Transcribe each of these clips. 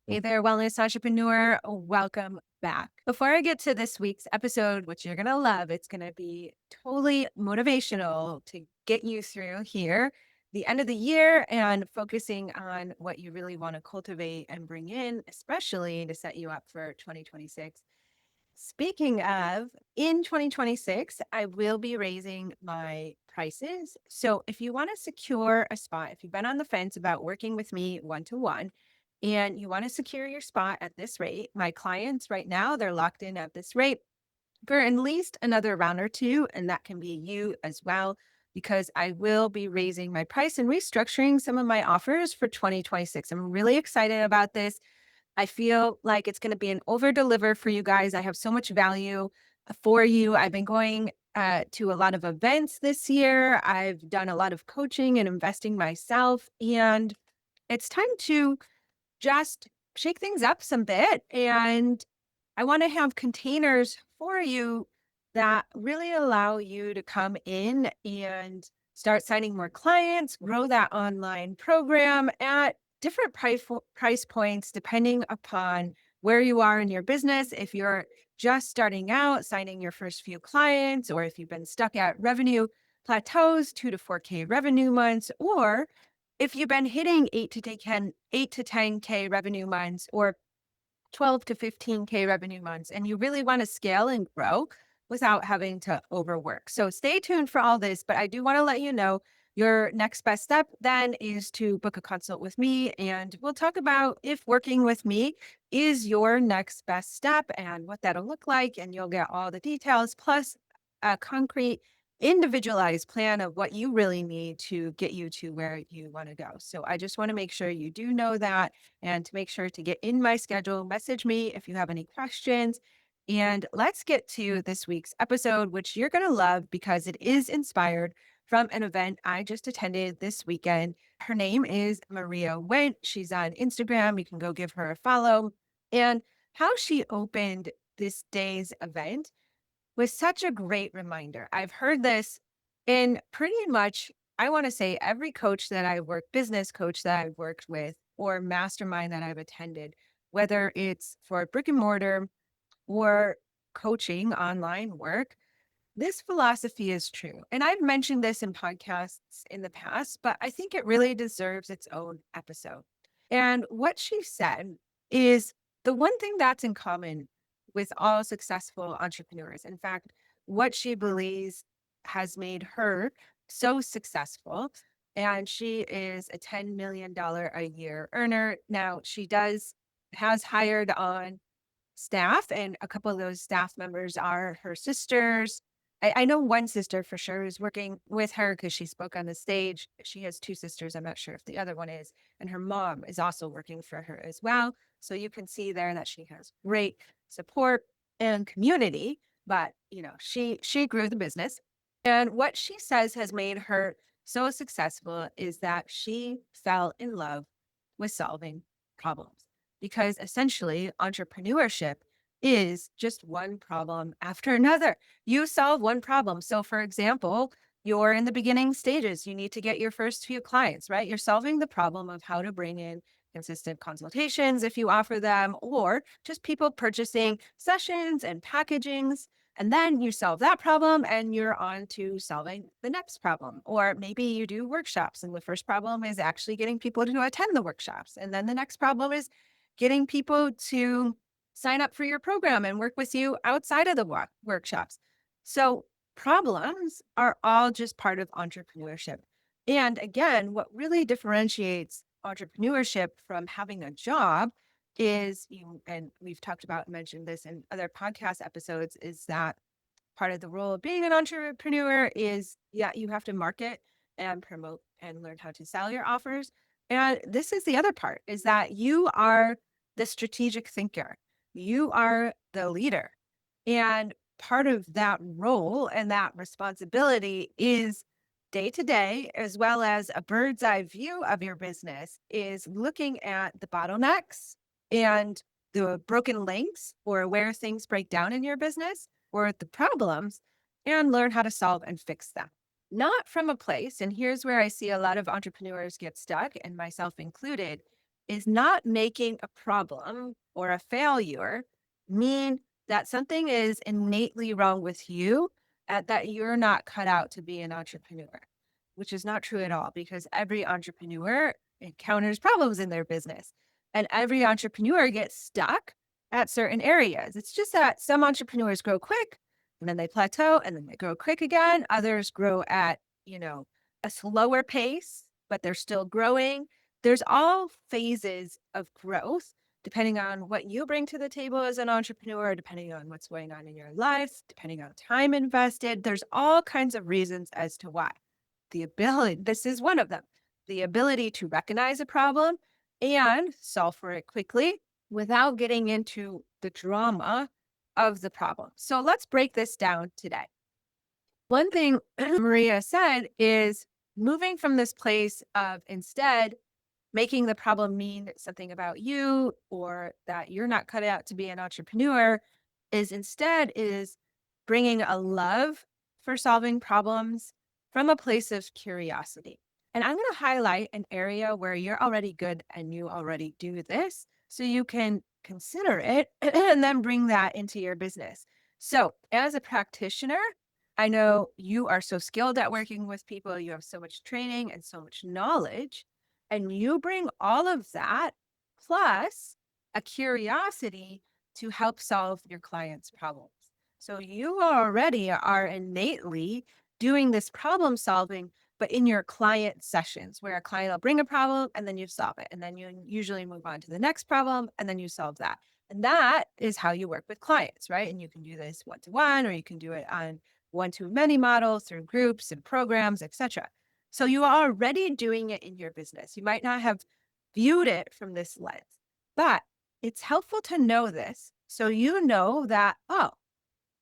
Hey there, wellness entrepreneur. Welcome back. Before I get to this week's episode, which you're going to love, it's going to be totally motivational to get you through here, the end of the year, and focusing on what you really want to cultivate and bring in, especially to set you up for 2026. Speaking of, in 2026, I will be raising my prices. So if you want to secure a spot, if you've been on the fence about working with me one to one and you want to secure your spot at this rate, my clients right now, they're locked in at this rate for at least another round or two. And that can be you as well, because I will be raising my price and restructuring some of my offers for 2026. I'm really excited about this. I feel like it's going to be an over deliver for you guys. I have so much value for you. I've been going to a lot of events this year. I've done a lot of coaching and investing myself. And it's time to just shake things up some bit. And I want to have containers for you that really allow you to come in and start signing more clients, grow that online program at different price points depending upon where you are in your business. If you're just starting out, signing your first few clients, or if you've been stuck at revenue plateaus, 2 to 4K revenue months, or if you've been hitting 8 to 10K revenue months or 12 to 15K revenue months, and you really want to scale and grow without having to overwork. So stay tuned for all this, but I do want to let you know your next best step then is to book a consult with me. And we'll talk about if working with me is your next best step and what that'll look like. And you'll get all the details plus a concrete individualized plan of what you really need to get you to where you want to go. So I just want to make sure you do know that, and to make sure to get in my schedule, message me if you have any questions. And let's get to this week's episode, which you're going to love because it is inspired from an event I just attended this weekend. Her name is Maria Went. She's on Instagram. You can go give her a follow. And how she opened this day's event was such a great reminder. I've heard this in pretty much, I want to say, every coach that I work, business coach that I've worked with, or mastermind that I've attended, whether it's for brick and mortar or coaching online work. This philosophy is true. And I've mentioned this in podcasts in the past, but I think it really deserves its own episode. And what she said is the one thing that's in common with all successful entrepreneurs. In fact, what she believes has made her so successful. And she is a $10 million a year earner. Now, has hired on staff, and a couple of those staff members are her sisters. I know one sister for sure who's working with her because she spoke on the stage. She has two sisters. I'm not sure if the other one is. And her mom is also working for her as well. So you can see there that she has great support and community. But she grew the business. And what she says has made her so successful is that she fell in love with solving problems, because essentially entrepreneurship is just one problem after another. You solve one problem. So, for example, you're in the beginning stages, you need to get your first few clients, right? You're solving the problem of how to bring in consistent consultations if you offer them, or just people purchasing sessions and packagings. And then you solve that problem and you're on to solving the next problem. Or maybe you do workshops and the first problem is actually getting people to attend the workshops. And then the next problem is getting people to sign up for your program and work with you outside of the workshops. So problems are all just part of entrepreneurship. And again, what really differentiates entrepreneurship from having a job is and we've talked about, mentioned this in other podcast episodes, is that part of the role of being an entrepreneur is, yeah, you have to market and promote and learn how to sell your offers. And this is the other part, is that you are the strategic thinker. You are the leader. And part of that role and that responsibility is day to day, as well as a bird's eye view of your business, is looking at the bottlenecks and the broken links, or where things break down in your business, or the problems, and learn how to solve and fix them. Not from a place, and here's where I see a lot of entrepreneurs get stuck, and myself included, is not making a problem or a failure mean that something is innately wrong with you, that you're not cut out to be an entrepreneur, which is not true at all because every entrepreneur encounters problems in their business and every entrepreneur gets stuck at certain areas. It's just that some entrepreneurs grow quick and then they plateau and then they grow quick again. Others grow at, a slower pace, but they're still growing. There's all phases of growth depending on what you bring to the table as an entrepreneur, depending on what's going on in your life, depending on time invested. There's all kinds of reasons as to why. This is one of them, the ability to recognize a problem and solve for it quickly without getting into the drama of the problem. So let's break this down today. One thing Maria said is moving from this place of instead making the problem mean something about you or that you're not cut out to be an entrepreneur is bringing a love for solving problems from a place of curiosity. And I'm going to highlight an area where you're already good and you already do this so you can consider it and then bring that into your business. So, as a practitioner, I know you are so skilled at working with people, you have so much training and so much knowledge, and you bring all of that plus a curiosity to help solve your clients' problems. So you already are innately doing this problem solving, but in your client sessions where a client will bring a problem and then you solve it. And then you usually move on to the next problem and then you solve that. And that is how you work with clients, right? And you can do this one to one, or you can do it on one to many models through groups and programs, etc. So you are already doing it in your business. You might not have viewed it from this lens, but it's helpful to know this so you know that, oh,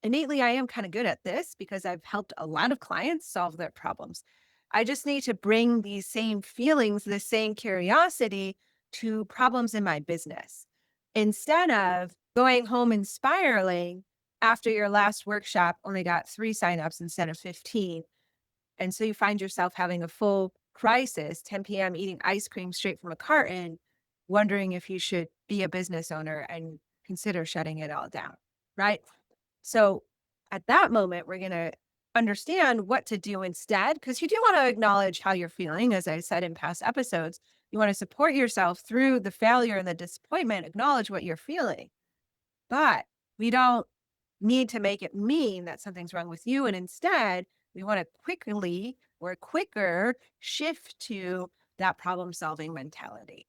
innately I am kind of good at this because I've helped a lot of clients solve their problems. I just need to bring these same feelings, this same curiosity to problems in my business instead of going home and spiraling after your last workshop only got 3 signups instead of 15. And so you find yourself having a full crisis, 10 p.m., eating ice cream straight from a carton, wondering if you should be a business owner and consider shutting it all down, right? So at that moment, we're going to understand what to do instead, because you do want to acknowledge how you're feeling. As I said in past episodes, you want to support yourself through the failure and the disappointment, acknowledge what you're feeling. But we don't need to make it mean that something's wrong with you. And instead, we want to quicker shift to that problem solving mentality.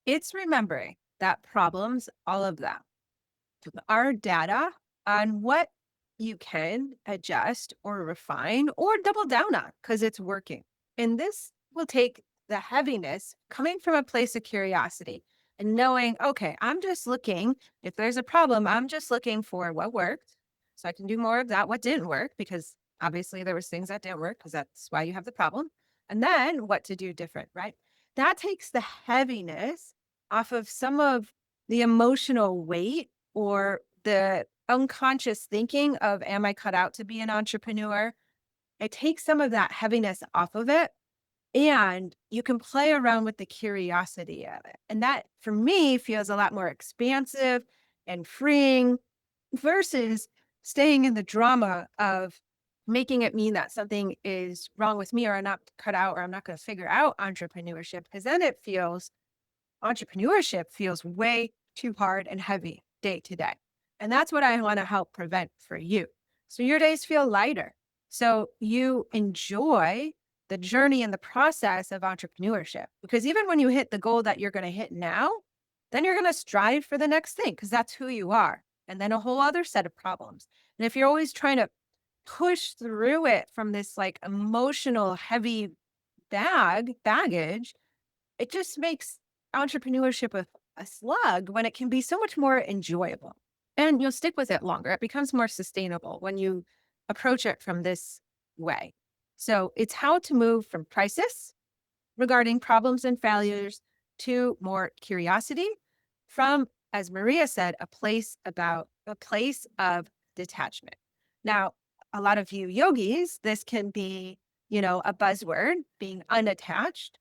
It's remembering that problems, all of them, are data on what you can adjust or refine or double down on because it's working. And this will take the heaviness coming from a place of curiosity and knowing, okay, I'm just looking, if there's a problem, I'm just looking for what worked. So I can do more of that, what didn't work, because obviously there was things that didn't work because that's why you have the problem. And then what to do different, right? That takes the heaviness off of some of the emotional weight or the unconscious thinking of, am I cut out to be an entrepreneur? It takes some of that heaviness off of it. And you can play around with the curiosity of it. And that, for me, feels a lot more expansive and freeing versus staying in the drama of making it mean that something is wrong with me or I'm not cut out or I'm not going to figure out entrepreneurship. Because then entrepreneurship feels way too hard and heavy day to day. And that's what I want to help prevent for you. So your days feel lighter. So you enjoy the journey and the process of entrepreneurship. Because even when you hit the goal that you're going to hit now, then you're going to strive for the next thing because that's who you are. And then a whole other set of problems. And if you're always trying to push through it from this like emotional heavy baggage, it just makes entrepreneurship a slug when it can be so much more enjoyable and you'll stick with it longer. It becomes more sustainable when you approach it from this way. So it's how to move from crisis regarding problems and failures to more curiosity from, as Maria said, a place of detachment. Now, a lot of you yogis, this can be, a buzzword, being unattached.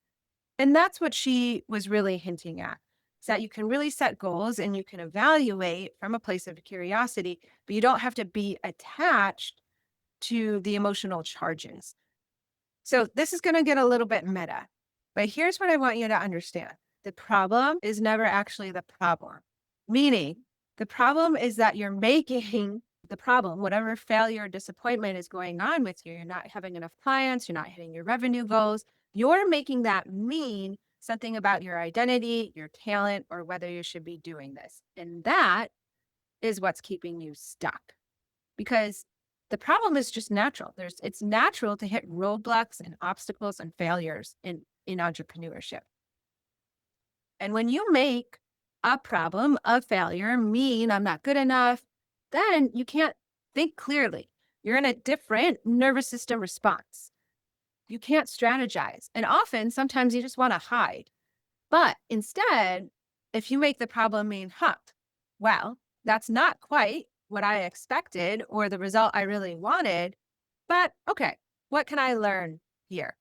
And that's what she was really hinting at, is that you can really set goals and you can evaluate from a place of curiosity, but you don't have to be attached to the emotional charges. So this is going to get a little bit meta, but here's what I want you to understand. The problem is never actually the problem. Meaning, the problem is that you're making the problem, whatever failure or disappointment is going on with you, you're not having enough clients, you're not hitting your revenue goals, you're making that mean something about your identity, your talent, or whether you should be doing this. And that is what's keeping you stuck because the problem is just natural. It's natural to hit roadblocks and obstacles and failures in entrepreneurship. And when you make a problem, a failure, mean I'm not good enough, then you can't think clearly. You're in a different nervous system response. You can't strategize. And often, sometimes you just want to hide. But instead, if you make the problem mean, well, that's not quite what I expected or the result I really wanted, but okay, what can I learn here?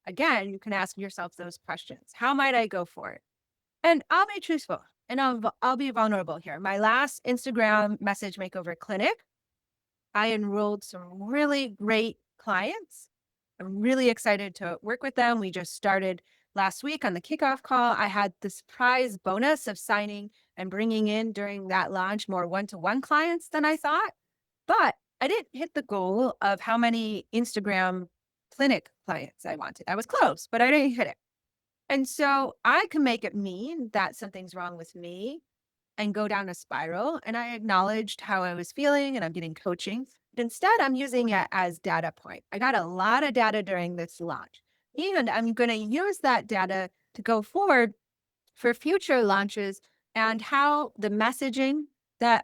Again, you can ask yourself those questions. How might I go for it? And I'll be truthful and I'll be vulnerable here. My last Instagram message makeover clinic, I enrolled some really great clients. I'm really excited to work with them. We just started last week on the kickoff call. I had the surprise bonus of signing and bringing in during that launch more one-to-one clients than I thought. But I didn't hit the goal of how many Instagram clinic clients I wanted. I was close, but I didn't hit it. And so I can make it mean that something's wrong with me and go down a spiral. And I acknowledged how I was feeling and I'm getting coaching. But instead, I'm using it as data point. I got a lot of data during this launch. And I'm going to use that data to go forward for future launches and how the messaging that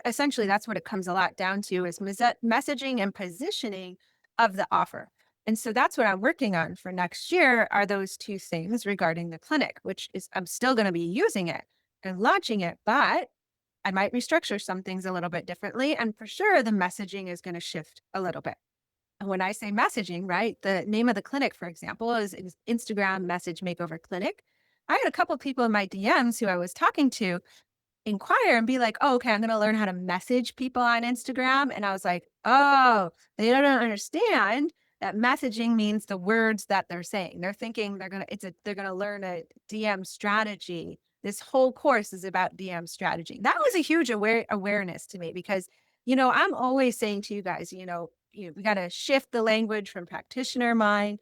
essentially that's what it comes a lot down to is messaging and positioning of the offer. And so that's what I'm working on for next year are those two things regarding the clinic, which is I'm still going to be using it and launching it, but I might restructure some things a little bit differently. And for sure, the messaging is going to shift a little bit. And when I say messaging, right, the name of the clinic, for example, is Instagram Message Makeover Clinic. I had a couple of people in my DMs who I was talking to inquire and be like, oh, okay, I'm going to learn how to message people on Instagram. And I was like, oh, they don't understand that messaging means the words that they're saying. They're thinking they're going to learn a DM strategy. This whole course is about DM strategy. That was a huge awareness to me because, I'm always saying to you guys, we got to shift the language from practitioner mind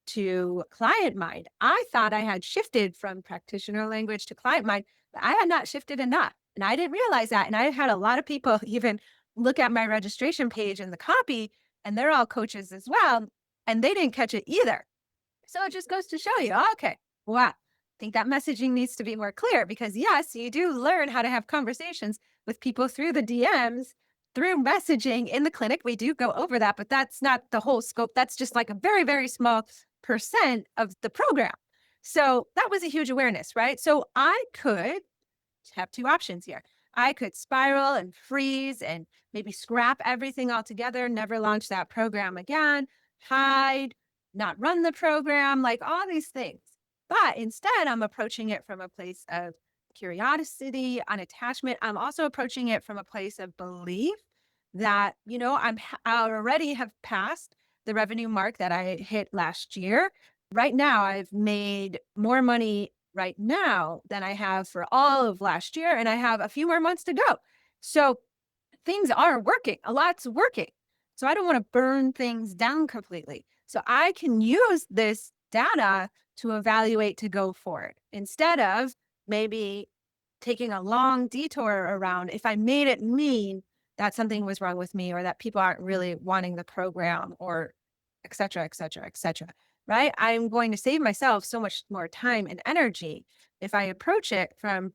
to client mind. I thought I had shifted from practitioner language to client mind, but I had not shifted enough. And I didn't realize that. And I had a lot of people even look at my registration page and the copy, and they're all coaches as well. And they didn't catch it either. So it just goes to show you, okay, wow, I think that messaging needs to be more clear because yes, you do learn how to have conversations with people through the DMs, through messaging in the clinic. We do go over that, but that's not the whole scope. That's just like a very, very small percent of the program. So that was a huge awareness, right? So I could have two options here. I could spiral and freeze and maybe scrap everything altogether, never launch that program again, hide, not run the program, like all these things. But instead, I'm approaching it from a place of curiosity, unattachment. I'm also approaching it from a place of belief that, I already have passed the revenue mark that I hit last year. Right now, I've made more money right now than I have for all of last year, and I have a few more months to go. So things are working, a lot's working. So I don't want to burn things down completely. So I can use this data to evaluate to go forward instead of maybe taking a long detour around if I made it mean that something was wrong with me or that people aren't really wanting the program or et cetera, et cetera, et cetera. Right? I'm going to save myself so much more time and energy if I approach it from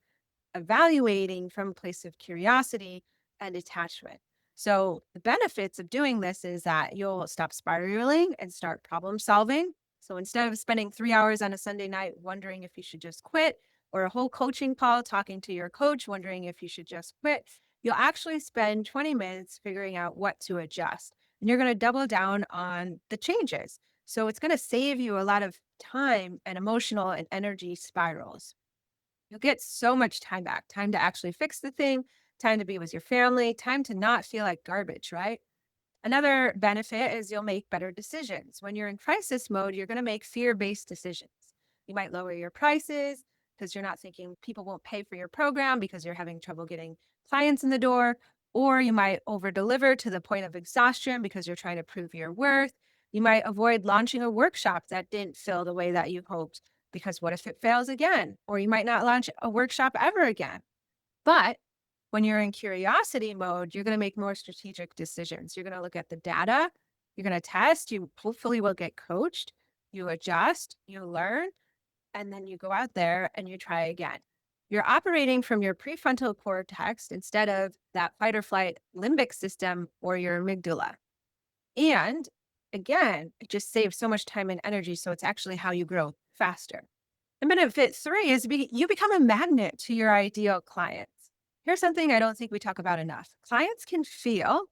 evaluating from a place of curiosity and attachment. So the benefits of doing this is that you'll stop spiraling and start problem solving. So instead of spending 3 hours on a Sunday night wondering if you should just quit, or a whole coaching call talking to your coach wondering if you should just quit, you'll actually spend 20 minutes figuring out what to adjust. And you're going to double down on the changes. So it's going to save you a lot of time and emotional and energy spirals. You'll get so much time back, time to actually fix the thing, time to be with your family, time to not feel like garbage, right? Another benefit is you'll make better decisions. When you're in crisis mode, you're going to make fear based decisions. You might lower your prices because you're not thinking people won't pay for your program because you're having trouble getting clients in the door. Or you might over deliver to the point of exhaustion because you're trying to prove your worth. You might avoid launching a workshop that didn't fill the way that you hoped because what if it fails again? Or you might not launch a workshop ever again. But when you're in curiosity mode, you're going to make more strategic decisions. You're going to look at the data, you're going to test, you hopefully will get coached, you adjust, you learn, and then you go out there and you try again. You're operating from your prefrontal cortex instead of that fight or flight limbic system or your amygdala. And again, it just saves so much time and energy. So it's actually how you grow faster. And benefit three is you become a magnet to your ideal clients. Here's something I don't think we talk about enough. Clients can feel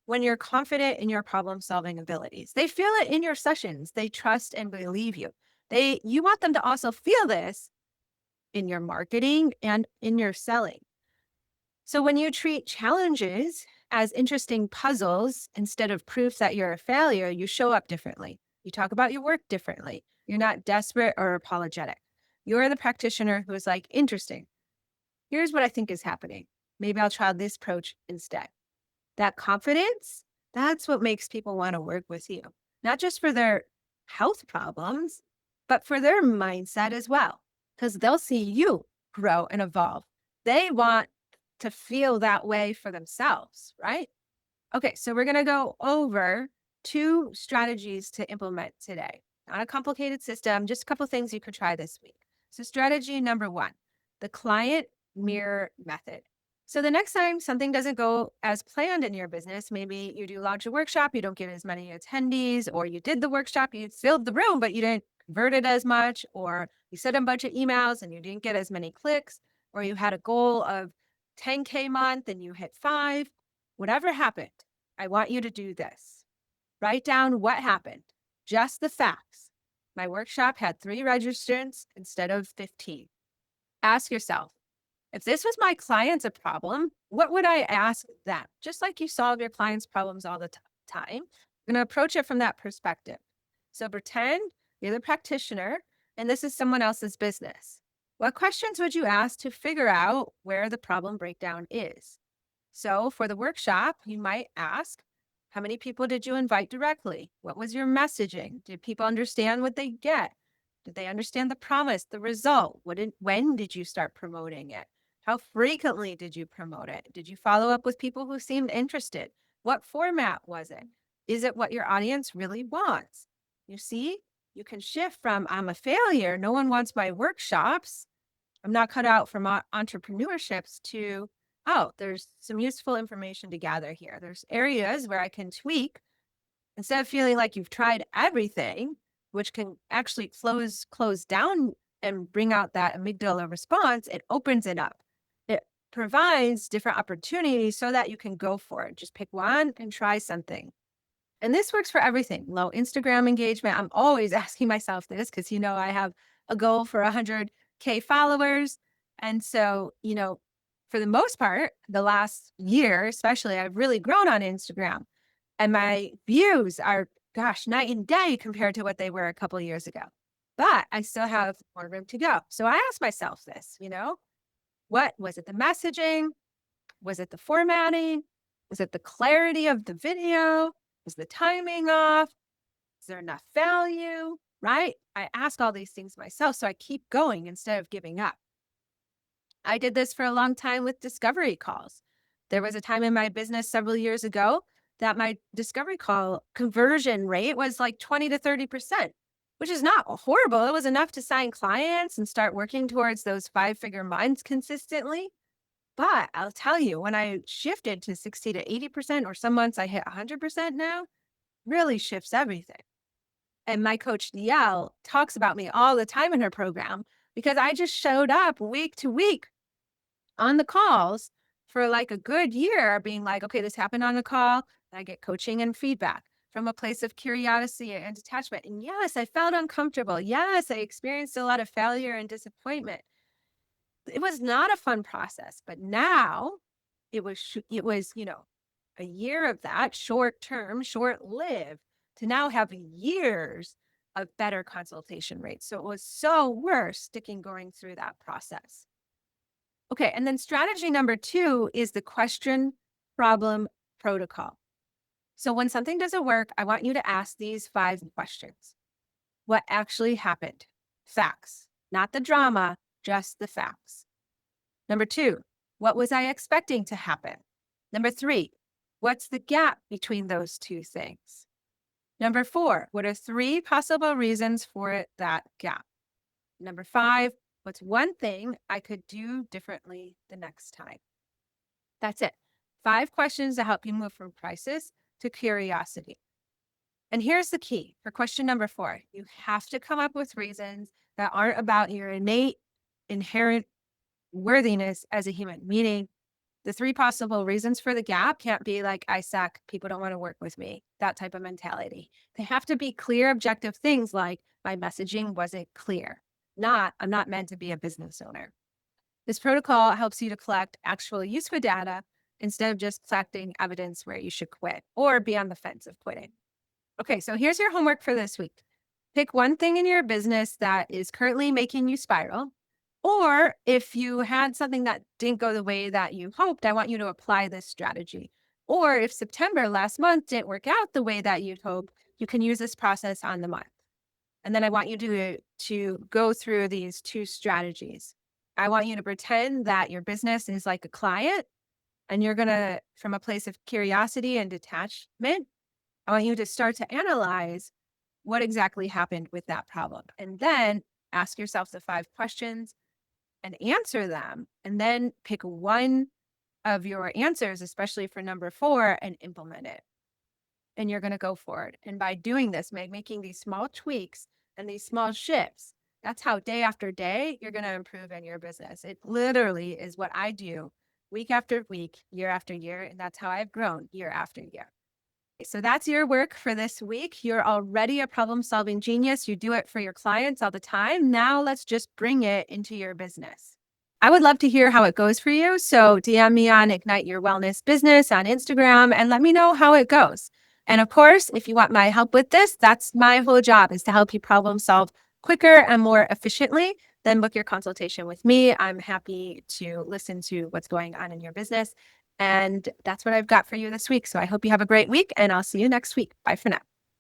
when you're confident in your problem solving abilities. They feel it in your sessions. They trust and believe you. You want them to also feel this in your marketing and in your selling. So when you treat challenges as interesting puzzles instead of proof that you're a failure, you show up differently. You talk about your work differently. You're not desperate or apologetic. You're the practitioner who is like, interesting. Here's what I think is happening. Maybe I'll try this approach instead. That confidence, that's what makes people want to work with you, not just for their health problems, but for their mindset as well, because they'll see you grow and evolve. They want to feel that way for themselves, right? Okay, so we're going to go over two strategies to implement today. Not a complicated system, just a couple things you could try this week. So, strategy number one, the client mirror method. So, the next time something doesn't go as planned in your business, maybe you do launch a workshop, you don't get as many attendees, or you did the workshop, you filled the room, but you didn't convert it as much, or you sent a bunch of emails and you didn't get as many clicks, or you had a goal of 10K month and you hit five. Whatever happened, I want you to do this. Write down what happened, just the facts. My workshop had 3 registrants instead of 15. Ask yourself, if this was my clients a problem, what would I ask them? Just like you solve your clients' problems all the time, you're going to approach it from that perspective. So pretend you're the practitioner and this is someone else's business. What questions would you ask to figure out where the problem breakdown is? So for the workshop, you might ask, how many people did you invite directly? What was your messaging? Did people understand what they get? Did they understand the promise, the result? When did you start promoting it? How frequently did you promote it? Did you follow up with people who seemed interested? What format was it? Is it what your audience really wants? You see, you can shift from I'm a failure, no one wants my workshops, I'm not cut out from entrepreneurships to, oh, there's some useful information to gather here. There's areas where I can tweak instead of feeling like you've tried everything, which can actually close down and bring out that amygdala response. It opens it up. It provides different opportunities so that you can go for it. Just pick one and try something. And this works for everything. Low Instagram engagement. I'm always asking myself this because, I have a goal for 100K followers. And so, for the most part, the last year, especially, I've really grown on Instagram. And my views are, gosh, night and day compared to what they were a couple of years ago. But I still have more room to go. So I asked myself this, what was it? The messaging? Was it the formatting? Was it the clarity of the video? Was the timing off? Is there enough value? Right? I ask all these things myself. So I keep going instead of giving up. I did this for a long time with discovery calls. There was a time in my business several years ago that my discovery call conversion rate was like 20 to 30%, which is not horrible. It was enough to sign clients and start working towards those 5-figure months consistently. But I'll tell you, when I shifted to 60 to 80%, or some months I hit 100% now, really shifts everything. And my coach, DL, talks about me all the time in her program because I just showed up week to week on the calls for like a good year, being like, okay, this happened on the call. I get coaching and feedback. from a place of curiosity and detachment. And yes, I felt uncomfortable. Yes, I experienced a lot of failure and disappointment. It was not a fun process, but now it was, a year of that short term, short lived to now have years of better consultation rates. So it was so worth sticking going through that process. Okay. And then strategy number 2 is the question problem protocol. So when something doesn't work, I want you to ask these 5 questions. What actually happened? Facts, not the drama, just the facts. Number 2, what was I expecting to happen? Number 3, what's the gap between those 2 things? Number 4, what are 3 possible reasons for that gap? Number 5, what's one thing I could do differently the next time? That's it. 5 questions to help you move from crisis to curiosity. And here's the key for question number 4. You have to come up with reasons that aren't about your innate, inherent worthiness as a human, meaning the 3 possible reasons for the gap can't be like, I suck, people don't want to work with me, that type of mentality. They have to be clear, objective things like my messaging wasn't clear, not I'm not meant to be a business owner. This protocol helps you to collect actual useful data instead of just collecting evidence where you should quit or be on the fence of quitting. Okay, so here's your homework for this week. Pick one thing in your business that is currently making you spiral. Or if you had something that didn't go the way that you hoped, I want you to apply this strategy. Or if September last month didn't work out the way that you'd hoped, you can use this process on the month. And then I want you to go through these 2 strategies. I want you to pretend that your business is like a client and you're going to, from a place of curiosity and detachment, I want you to start to analyze what exactly happened with that problem. And then ask yourself the 5 questions and answer them. And then pick one of your answers, especially for number 4, and implement it. And you're going to go for it. And by doing this, making these small tweaks and these small shifts, that's how day after day you're going to improve in your business. It literally is what I do week after week, year after year. And that's how I've grown year after year. So that's your work for this week. You're already a problem-solving genius. You do it for your clients all the time. Now let's just bring it into your business. I would love to hear how it goes for you. So DM me on Ignite Your Wellness Business on Instagram and let me know how it goes. And of course, if you want my help with this, that's my whole job, is to help you problem solve quicker and more efficiently. Then book your consultation with me. I'm happy to listen to what's going on in your business. And that's what I've got for you this week. So I hope you have a great week and I'll see you next week. Bye for now.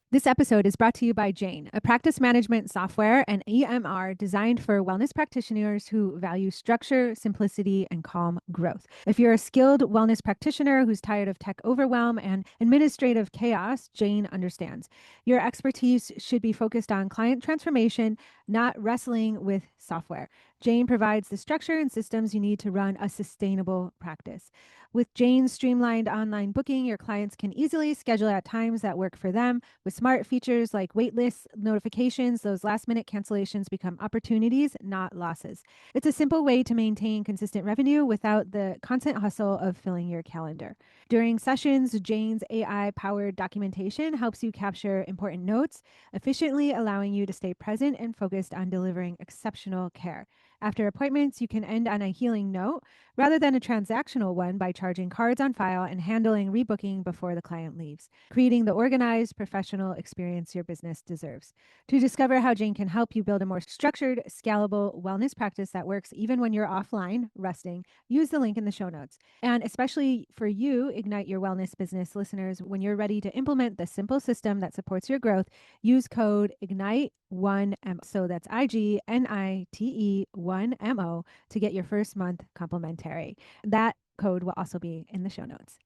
This episode is brought to you by Jane, a practice management software and EMR designed for wellness practitioners who value structure, simplicity, and calm growth. If you're a skilled wellness practitioner who's tired of tech overwhelm and administrative chaos, Jane understands. Your expertise should be focused on client transformation, not wrestling with software. Jane provides the structure and systems you need to run a sustainable practice. With Jane's streamlined online booking, your clients can easily schedule at times that work for them. With smart features like waitlist notifications, those last-minute cancellations become opportunities, not losses. It's a simple way to maintain consistent revenue without the constant hustle of filling your calendar. During sessions, Jane's AI-powered documentation helps you capture important notes, efficiently allowing you to stay present and focused on delivering exceptional care. After appointments, you can end on a healing note rather than a transactional one by charging cards on file and handling rebooking before the client leaves, creating the organized, professional experience your business deserves. To discover how Jane can help you build a more structured, scalable wellness practice that works even when you're offline, resting, use the link in the show notes. And especially for you, Ignite Your Wellness Business listeners, when you're ready to implement the simple system that supports your growth, use code IGNITE1M. So that's IGNITE1MO to get your first month complimentary. That code will also be in the show notes.